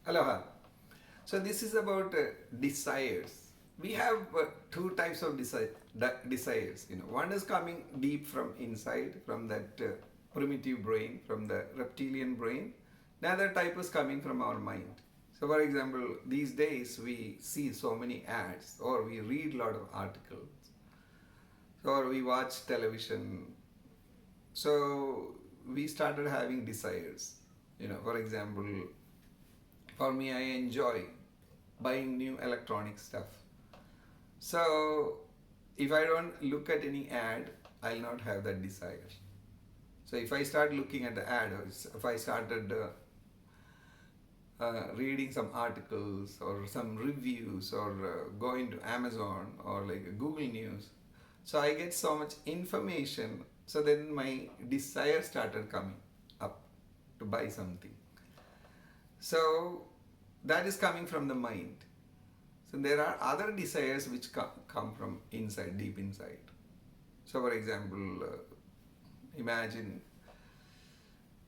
Aloha. So this is about desires. We have two types of desires. One is coming deep from inside, from that primitive brain, from the reptilian brain. The other type is coming from our mind. So, for example, these days we see so many ads, or we read a lot of articles, or we watch television. So we started having desires. For example, for me, I enjoy buying new electronic stuff. So if I don't look at any ad, I'll not have that desire. So if I start looking at the ad, or if I started reading some articles or some reviews, or going to Amazon or like Google News, so I get so much information. So then my desire started coming up to buy something. So that is coming from the mind. So there are other desires which come from inside, deep inside. So for example, imagine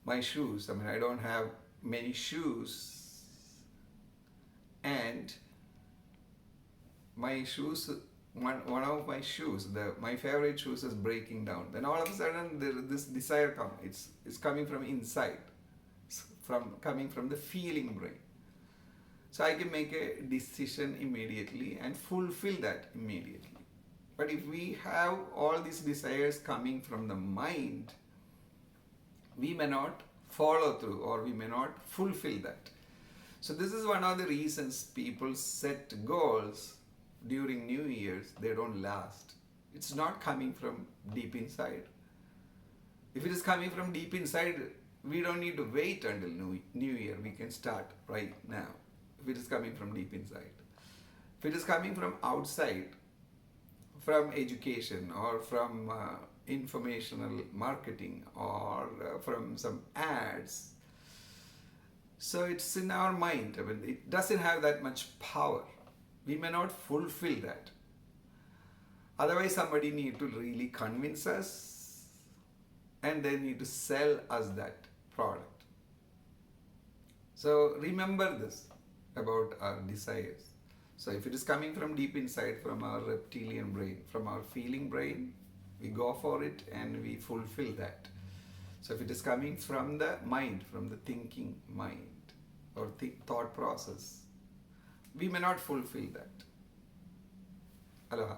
my shoes. I don't have many shoes, and my shoes, one of my shoes, my favorite shoes is breaking down. Then all of a sudden this desire comes. It's coming from inside, coming from the feeling brain. So I can make a decision immediately and fulfill that immediately. But if we have all these desires coming from the mind, we may not follow through, or we may not fulfill that. So this is one of the reasons people set goals during New Year's, they don't last. It's not coming from deep inside. If it is coming from deep inside, we don't need to wait until New Year. We can start right now. If it is coming from deep inside. If it is coming from outside, from education, or from informational marketing, or from some ads, so it's in our mind. It doesn't have that much power. We may not fulfill that. Otherwise, somebody need to really convince us, and they need to sell us that product. So remember this about our desires. So if it is coming from deep inside, from our reptilian brain, from our feeling brain, we go for it and we fulfill that. So if it is coming from the mind, from the thinking mind, or thought process, we may not fulfill that. Aloha.